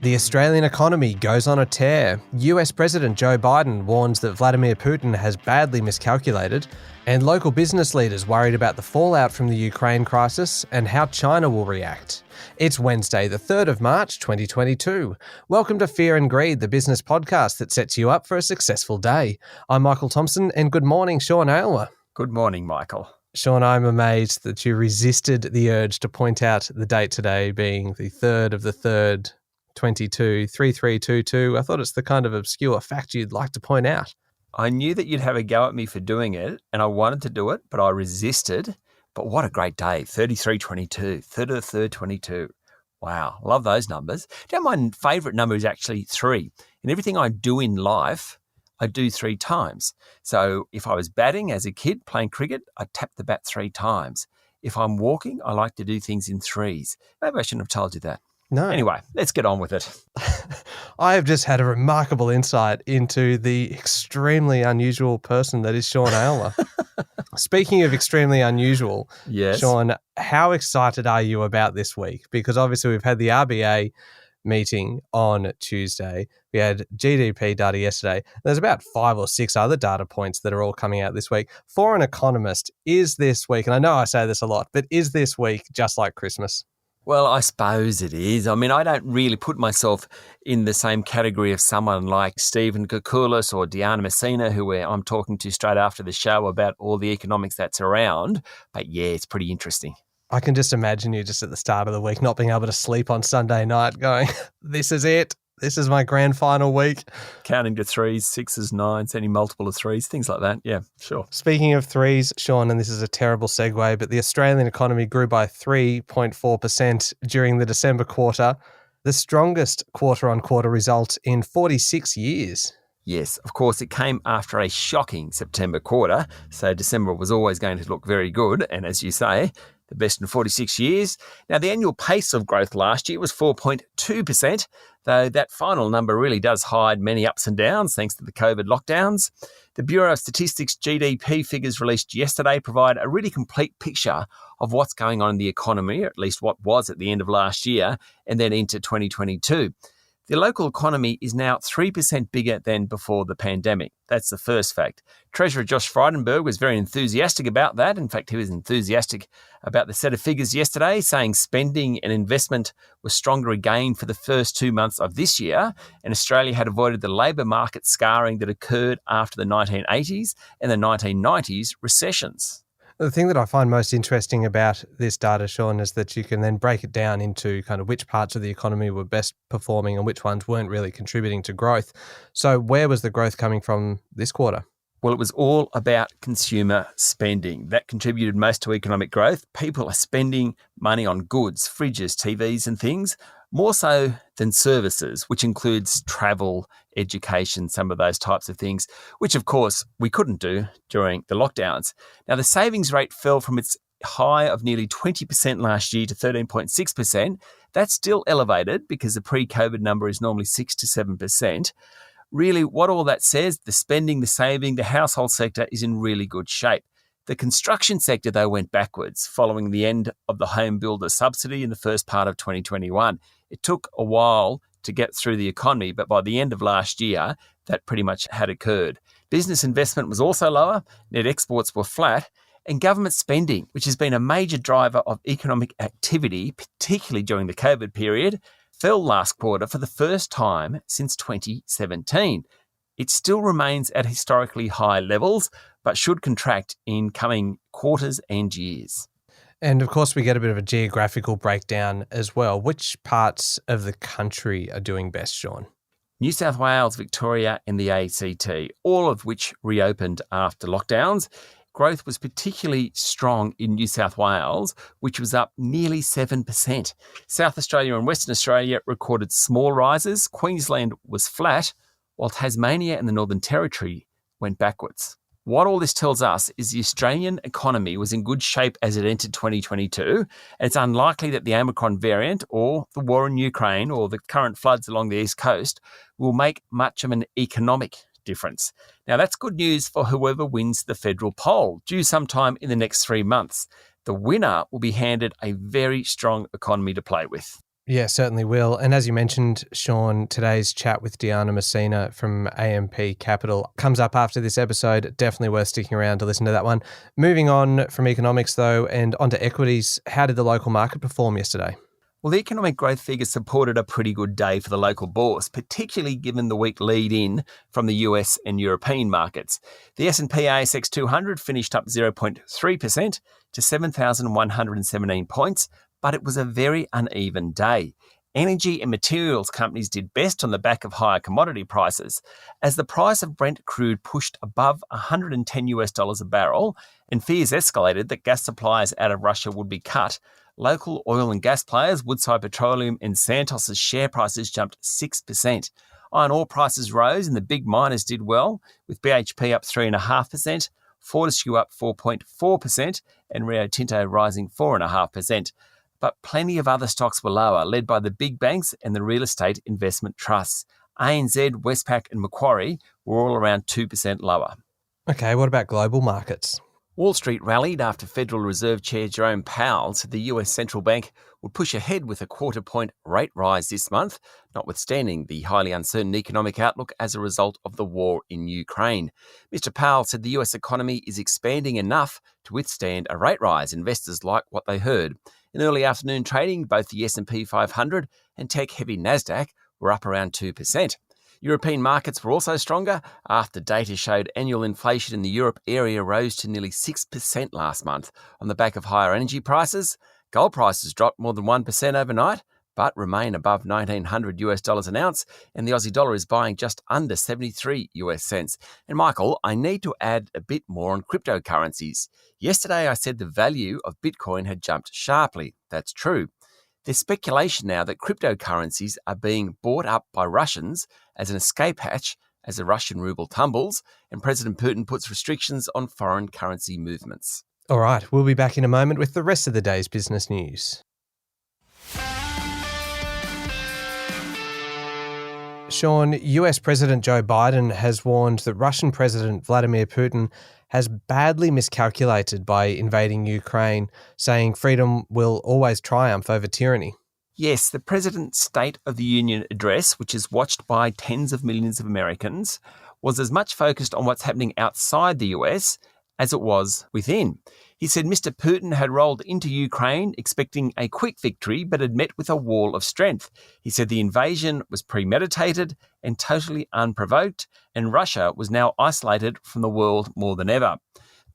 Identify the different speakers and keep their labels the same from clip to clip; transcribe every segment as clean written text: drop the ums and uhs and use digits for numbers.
Speaker 1: The Australian economy goes on a tear. US President Joe Biden warns that Vladimir Putin has badly miscalculated, and local business leaders worried about the fallout from the Ukraine crisis and how China will react. It's Wednesday, the 3rd of March, 2022. Welcome to Fear and Greed, the business podcast that sets you up for a successful day. I'm Michael Thompson, and good morning, Sean Aylmer.
Speaker 2: Good morning, Michael.
Speaker 1: Sean, I'm amazed that you resisted the urge to point out the date today being the 3rd of the 3rd, 3322. I thought it's the kind of obscure fact you'd like to point out.
Speaker 2: I knew that you'd have a go at me for doing it, and I wanted to do it, but I resisted. But what a great day, 3322, 3rd of the 3rd, 22. Wow, love those numbers. You know, my favourite number is actually 3. And everything I do in life, I do 3 times. So if I was batting as a kid playing cricket, I'd tap the bat 3 times. If I'm walking, I like to do things in 3s. Maybe I shouldn't have told you that.
Speaker 1: No.
Speaker 2: Anyway, let's get on with it.
Speaker 1: I have just had a remarkable insight into the extremely unusual person that is Sean Aylmer. Speaking of extremely unusual,
Speaker 2: Yes.
Speaker 1: Sean, how excited are you about this week? Because obviously we've had the RBA meeting on Tuesday. We had GDP data yesterday. There's about 5 or 6 other data points that are all coming out this week. For an economist, is this week, and I know I say this a lot, but is this week just like Christmas?
Speaker 2: Well, I suppose it is. I mean, I don't really put myself in the same category of someone like Stephen Koukoulas or Diana Messina, who I'm talking to straight after the show about all the economics that's around. But yeah, it's pretty interesting.
Speaker 1: I can just imagine you just at the start of the week not being able to sleep on Sunday night going, this is it. This is my grand final week.
Speaker 2: Counting to 3s, 6s, 9s, any multiple of 3s, things like that. Yeah, sure.
Speaker 1: Speaking of 3s, Sean, and this is a terrible segue, but the Australian economy grew by 3.4% during the December quarter, the strongest quarter-on-quarter result in 46 years.
Speaker 2: Yes, of course, it came after a shocking September quarter, so December was always going to look very good, and as you say, the best in 46 years. Now, the annual pace of growth last year was 4.2%, though that final number really does hide many ups and downs thanks to the COVID lockdowns. The Bureau of Statistics GDP figures released yesterday provide a really complete picture of what's going on in the economy, or at least what was at the end of last year, and then into 2022. The local economy is now 3% bigger than before the pandemic. That's the first fact. Treasurer Josh Frydenberg was very enthusiastic about that. In fact, he was enthusiastic about the set of figures yesterday, saying spending and investment was stronger again for the first 2 months of this year, and Australia had avoided the labour market scarring that occurred after the 1980s and the 1990s recessions.
Speaker 1: The thing that I find most interesting about this data, Sean, is that you can then break it down into kind of which parts of the economy were best performing and which ones weren't really contributing to growth. So where was the growth coming from this quarter?
Speaker 2: Well, it was all about consumer spending. That contributed most to economic growth. People are spending money on goods, fridges, TVs and things, more so than services, which includes travel, education, some of those types of things, which of course we couldn't do during the lockdowns. Now, the savings rate fell from its high of nearly 20% last year to 13.6%. That's still elevated because the pre-COVID number is normally 6 to 7%. Really, what all that says, the spending, the saving, the household sector is in really good shape. The construction sector, though, went backwards following the end of the home builder subsidy in the first part of 2021. It took a while to get through the economy, but by the end of last year, that pretty much had occurred. Business investment was also lower, net exports were flat, and government spending, which has been a major driver of economic activity, particularly during the COVID period, fell last quarter for the first time since 2017. It still remains at historically high levels, but should contract in coming quarters and years.
Speaker 1: And of course, we get a bit of a geographical breakdown as well. Which parts of the country are doing best, Sean?
Speaker 2: New South Wales, Victoria and the ACT, all of which reopened after lockdowns. Growth was particularly strong in New South Wales, which was up nearly 7%. South Australia and Western Australia recorded small rises. Queensland was flat, while Tasmania and the Northern Territory went backwards. What all this tells us is the Australian economy was in good shape as it entered 2022, and it's unlikely that the Omicron variant or the war in Ukraine or the current floods along the East Coast will make much of an economic difference. Now, that's good news for whoever wins the federal poll, due sometime in the next 3 months. The winner will be handed a very strong economy to play with.
Speaker 1: Yeah, certainly will. And as you mentioned, Sean, today's chat with Diana Messina from AMP Capital comes up after this episode. Definitely worth sticking around to listen to that one. Moving on from economics, though, and onto equities, how did the local market perform yesterday?
Speaker 2: Well, the economic growth figures supported a pretty good day for the local bourse, particularly given the weak lead-in from the US and European markets. The S&P ASX 200 finished up 0.3% to 7,117 points, but it was a very uneven day. Energy and materials companies did best on the back of higher commodity prices, as the price of Brent crude pushed above $110 a barrel, and fears escalated that gas supplies out of Russia would be cut. Local oil and gas players, Woodside Petroleum and Santos' share prices jumped 6%. Iron ore prices rose and the big miners did well, with BHP up 3.5%, Fortescue up 4.4%, and Rio Tinto rising 4.5%. But plenty of other stocks were lower, led by the big banks and the real estate investment trusts. ANZ, Westpac and Macquarie were all around 2% lower.
Speaker 1: Okay, what about global markets?
Speaker 2: Wall Street rallied after Federal Reserve Chair Jerome Powell said the US Central Bank would push ahead with a quarter-point rate rise this month, notwithstanding the highly uncertain economic outlook as a result of the war in Ukraine. Mr. Powell said the US economy is expanding enough to withstand a rate rise. Investors like what they heard. In early afternoon trading, both the S&P 500 and tech-heavy Nasdaq were up around 2%. European markets were also stronger after data showed annual inflation in the Europe area rose to nearly 6% last month on the back of higher energy prices. Gold prices dropped more than 1% overnight, but remain above $1,900 an ounce, and the Aussie dollar is buying just under 73 US cents. And Michael, I need to add a bit more on cryptocurrencies. Yesterday I said the value of Bitcoin had jumped sharply. That's true. There's speculation now that cryptocurrencies are being bought up by Russians as an escape hatch as the Russian ruble tumbles and President Putin puts restrictions on foreign currency movements.
Speaker 1: All right, we'll be back in a moment with the rest of the day's business news. Sean, US President Joe Biden has warned that Russian President Vladimir Putin has badly miscalculated by invading Ukraine, saying freedom will always triumph over tyranny.
Speaker 2: Yes, the President's State of the Union address, which is watched by tens of millions of Americans, was as much focused on what's happening outside the US as it was within. He said Mr. Putin had rolled into Ukraine expecting a quick victory, but had met with a wall of strength. He said the invasion was premeditated and totally unprovoked, and Russia was now isolated from the world more than ever.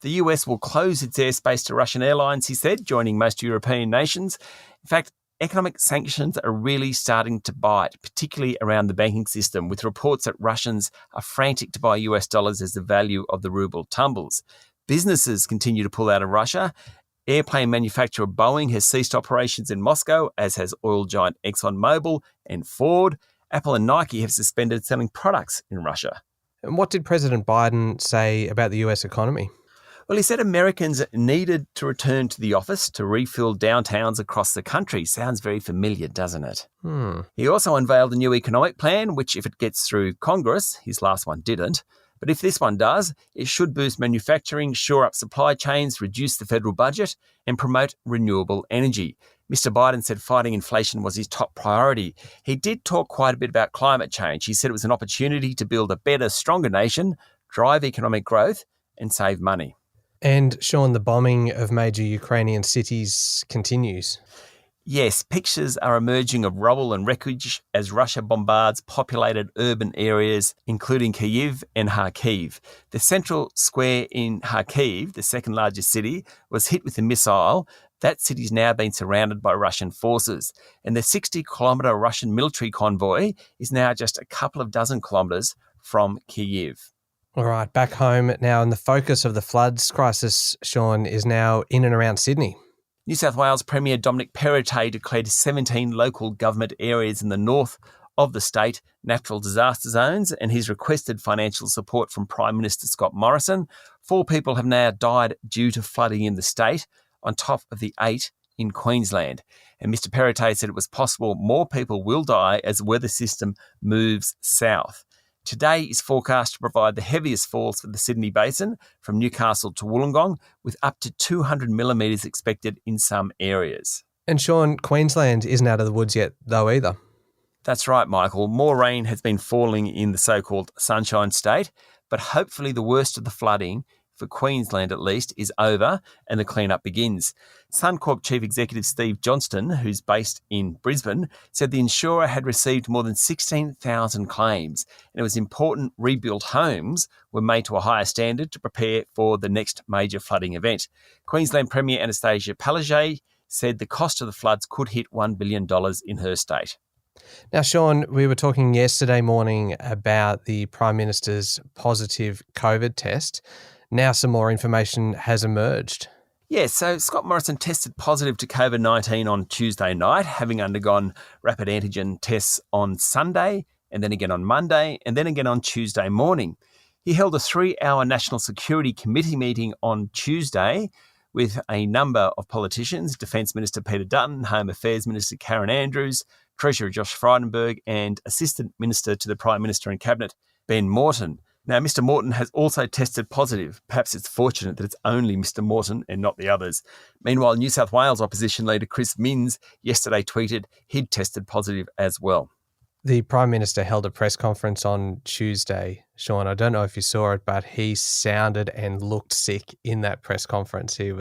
Speaker 2: The US will close its airspace to Russian airlines, he said, joining most European nations. In fact, economic sanctions are really starting to bite, particularly around the banking system, with reports that Russians are frantic to buy US dollars as the value of the ruble tumbles. Businesses continue to pull out of Russia. Airplane manufacturer Boeing has ceased operations in Moscow, as has oil giant ExxonMobil and Ford. Apple and Nike have suspended selling products in Russia.
Speaker 1: And what did President Biden say about the US economy?
Speaker 2: Well, he said Americans needed to return to the office to refill downtowns across the country. Sounds very familiar, doesn't it? He also unveiled a new economic plan, which, if it gets through Congress, his last one didn't, but if this one does, it should boost manufacturing, shore up supply chains, reduce the federal budget, and promote renewable energy. Mr. Biden said fighting inflation was his top priority. He did talk quite a bit about climate change. He said it was an opportunity to build a better, stronger nation, drive economic growth, and save money.
Speaker 1: And Sean, the bombing of major Ukrainian cities continues.
Speaker 2: Yes, pictures are emerging of rubble and wreckage as Russia bombards populated urban areas, including Kyiv and Kharkiv. The central square in Kharkiv, the second largest city, was hit with a missile. That city's now been surrounded by Russian forces. And the 60-kilometre Russian military convoy is now just a couple of dozen kilometres from Kyiv.
Speaker 1: All right, back home now, and the focus of the floods crisis, Sean, is now in and around Sydney.
Speaker 2: New South Wales Premier Dominic Perrottet declared 17 local government areas in the north of the state natural disaster zones, and he's requested financial support from Prime Minister Scott Morrison. 4 people have now died due to flooding in the state, on top of the 8 in Queensland. And Mr. Perrottet said it was possible more people will die as the weather system moves south. Today is forecast to provide the heaviest falls for the Sydney Basin from Newcastle to Wollongong, with up to 200 millimetres expected in some areas.
Speaker 1: And Sean, Queensland isn't out of the woods yet though either.
Speaker 2: That's right, Michael. More rain has been falling in the so-called Sunshine State, but hopefully the worst of the flooding, for Queensland at least, is over and the cleanup begins. Suncorp Chief Executive Steve Johnston, who's based in Brisbane, said the insurer had received more than 16,000 claims, and it was important rebuilt homes were made to a higher standard to prepare for the next major flooding event. Queensland Premier Anastasia Palaszczuk said the cost of the floods could hit $1 billion in her state.
Speaker 1: Now, Sean, we were talking yesterday morning about the Prime Minister's positive COVID test. Now some more information has emerged.
Speaker 2: Yeah, so Scott Morrison tested positive to COVID-19 on Tuesday night, having undergone rapid antigen tests on Sunday, and then again on Monday, and then again on Tuesday morning. He held a 3-hour National Security Committee meeting on Tuesday with a number of politicians, Defence Minister Peter Dutton, Home Affairs Minister Karen Andrews, Treasurer Josh Frydenberg, and Assistant Minister to the Prime Minister and Cabinet, Ben Morton. Now, Mr Morton has also tested positive. Perhaps it's fortunate that it's only Mr Morton and not the others. Meanwhile, New South Wales opposition leader Chris Minns yesterday tweeted he'd tested positive as well.
Speaker 1: The Prime Minister held a press conference on Tuesday. Sean, I don't know if you saw it, but he sounded and looked sick in that press conference. He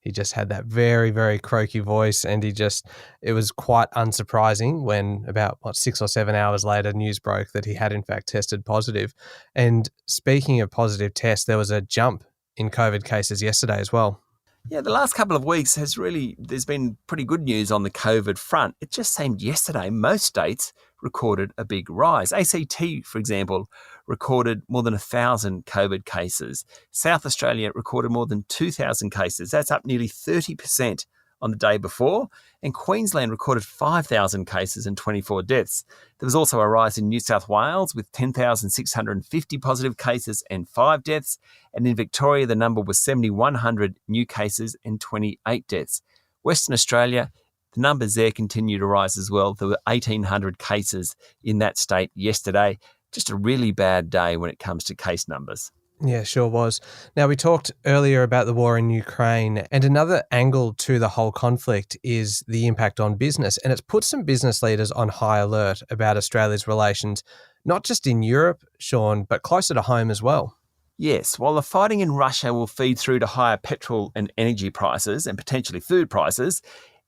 Speaker 1: just had that very, very croaky voice, and it was quite unsurprising when about 6 or 7 hours later news broke that he had in fact tested positive. And speaking of positive tests, there was a jump in COVID cases yesterday as well.
Speaker 2: Yeah, the last couple of weeks there's been pretty good news on the COVID front. It just seemed yesterday most states recorded a big rise. ACT, for example, recorded more than 1,000 COVID cases. South Australia recorded more than 2,000 cases. That's up nearly 30% on the day before. And Queensland recorded 5,000 cases and 24 deaths. There was also a rise in New South Wales with 10,650 positive cases and 5 deaths. And in Victoria, the number was 7,100 new cases and 28 deaths. Western Australia, the numbers there continue to rise as well. There were 1,800 cases in that state yesterday. Just a really bad day when it comes to case numbers.
Speaker 1: Yeah, sure was. Now, we talked earlier about the war in Ukraine, and another angle to the whole conflict is the impact on business. And it's put some business leaders on high alert about Australia's relations, not just in Europe, Sean, but closer to home as well.
Speaker 2: Yes, while the fighting in Russia will feed through to higher petrol and energy prices and potentially food prices,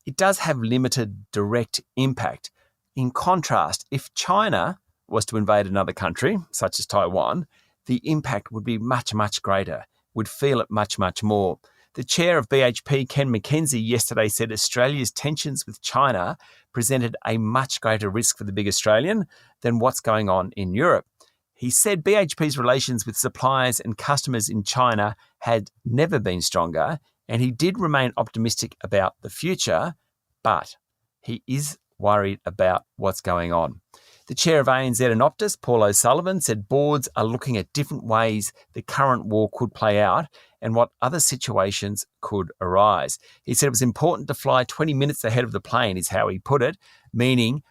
Speaker 2: it does have limited direct impact. In contrast, if China was to invade another country, such as Taiwan, the impact would be much, much greater, would feel it much, much more. The chair of BHP, Ken McKenzie, yesterday said Australia's tensions with China presented a much greater risk for the big Australian than what's going on in Europe. He said BHP's relations with suppliers and customers in China had never been stronger, and he did remain optimistic about the future, but he is worried about what's going on. The chair of ANZ and Optus, Paul O'Sullivan, said boards are looking at different ways the current war could play out and what other situations could arise. He said it was important to fly 20 minutes ahead of the plane, is how he put it, meaning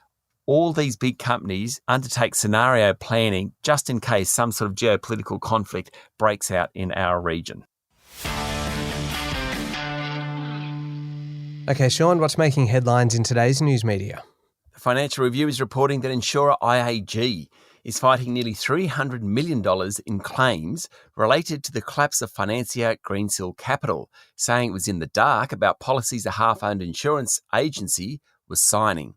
Speaker 2: all these big companies undertake scenario planning just in case some sort of geopolitical conflict breaks out in our region.
Speaker 1: Okay, Sean, what's making headlines in today's news media?
Speaker 2: The Financial Review is reporting that insurer IAG is fighting nearly $300 million in claims related to the collapse of financier Greensill Capital, saying it was in the dark about policies a half-owned insurance agency was signing.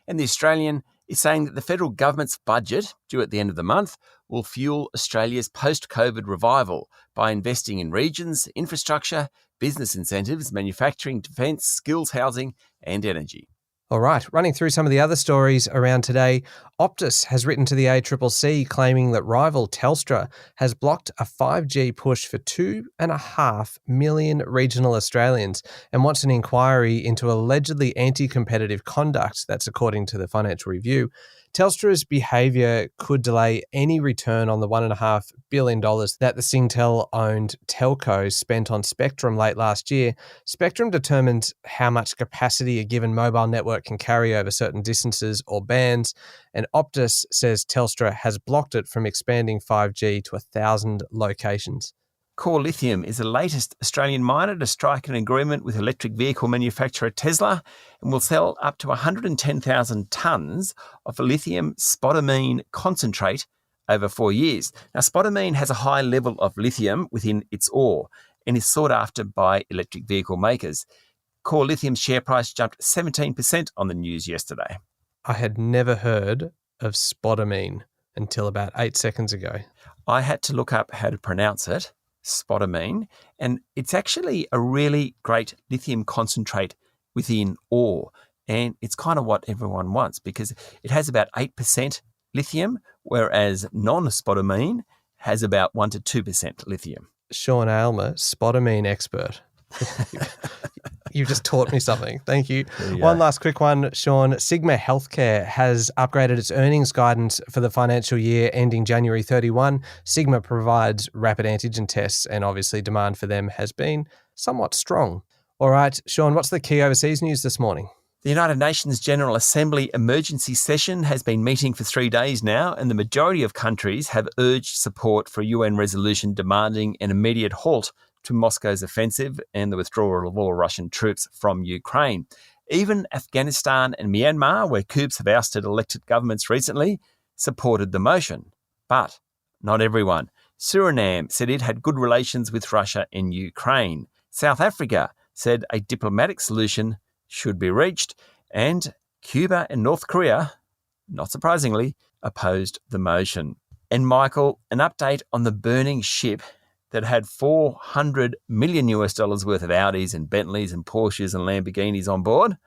Speaker 2: And The Australian is saying that the federal government's budget, due at the end of the month, will fuel Australia's post-COVID revival by investing in regions, infrastructure, business incentives, manufacturing, defence, skills, housing and energy.
Speaker 1: All right, running through some of the other stories around today, Optus has written to the ACCC claiming that rival Telstra has blocked a 5G push for 2.5 million regional Australians and wants an inquiry into allegedly anti-competitive conduct. That's according to the Financial Review. Telstra's behaviour could delay any return on the $1.5 billion that the Singtel-owned telco spent on spectrum late last year. Spectrum determines how much capacity a given mobile network can carry over certain distances or bands, and Optus says Telstra has blocked it from expanding 5G to 1,000 locations.
Speaker 2: Core Lithium is the latest Australian miner to strike an agreement with electric vehicle manufacturer Tesla and will sell up to 110,000 tonnes of lithium spodumene concentrate over 4 years. Now, spodumene has a high level of lithium within its ore and is sought after by electric vehicle makers. Core Lithium's share price jumped 17% on the news yesterday.
Speaker 1: I had never heard of spodumene until about 8 seconds ago.
Speaker 2: I had to look up how to pronounce it, spodumene, and it's actually a really great lithium concentrate within ore, and it's kind of what everyone wants because it has about 8% lithium, whereas non-spodumene has about 1 to 2% lithium.
Speaker 1: Sean Aylmer, spodumene expert. You've just taught me something. Thank you. One last quick one, Sean. Sigma Healthcare has upgraded its earnings guidance for the financial year ending January 31. Sigma provides rapid antigen tests, and obviously demand for them has been somewhat strong. All right, Sean, what's the key overseas news this morning?
Speaker 2: The United Nations General Assembly emergency session has been meeting for 3 days now, and the majority of countries have urged support for a UN resolution demanding an immediate halt to Moscow's offensive and the withdrawal of all Russian troops from Ukraine. Even Afghanistan and Myanmar, where coups have ousted elected governments recently, supported the motion. But not everyone. Suriname said it had good relations with Russia and Ukraine. South Africa said a diplomatic solution should be reached. And Cuba and North Korea, not surprisingly, opposed the motion. And Michael, an update on the burning ship that had $400 million worth of Audis and Bentleys and Porsches and Lamborghinis on board.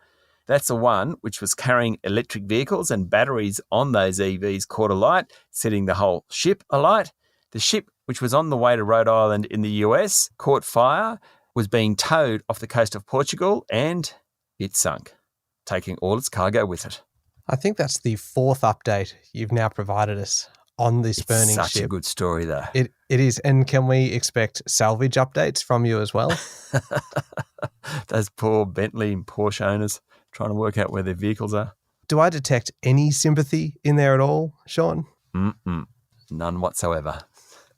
Speaker 2: That's the one which was carrying electric vehicles and batteries on those EVs caught alight, setting the whole ship alight. The ship, which was on the way to Rhode Island in the US, caught fire, was being towed off the coast of Portugal, and it sunk, taking all its cargo with it.
Speaker 1: I think that's the fourth update you've now provided us on this burning ship.
Speaker 2: It's such a good story, though.
Speaker 1: It is. And can we expect salvage updates from you as well?
Speaker 2: Those poor Bentley and Porsche owners trying to work out where their vehicles are.
Speaker 1: Do I detect any sympathy in there at all, Sean?
Speaker 2: None whatsoever.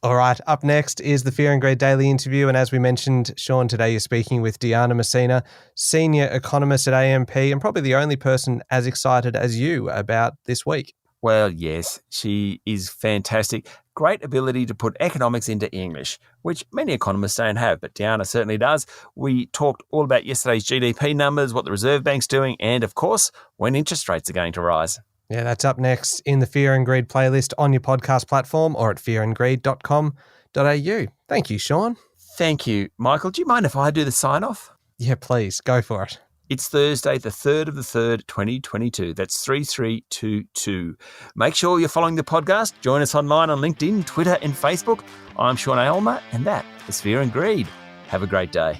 Speaker 1: All right, up next is the Fear and Greed Daily interview. And as we mentioned, Sean, today you're speaking with Diana Messina, senior economist at AMP, and probably the only person as excited as you about this week.
Speaker 2: Well, yes, she is fantastic. Great ability to put economics into English, which many economists don't have, but Diana certainly does. We talked all about yesterday's GDP numbers, what the Reserve Bank's doing, and, of course, when interest rates are going to rise. Yeah,
Speaker 1: that's up next in the Fear and Greed playlist on your podcast platform or at fearandgreed.com.au. Thank you, Sean.
Speaker 2: Thank you, Michael. Do you mind if I do the sign-off?
Speaker 1: Yeah, please. Go for it.
Speaker 2: It's Thursday, the 3rd of the 3rd, 2022. That's 3322. Make sure you're following the podcast. Join us online on LinkedIn, Twitter and Facebook. I'm Sean Aylmer, and that is Fear and Greed. Have a great day.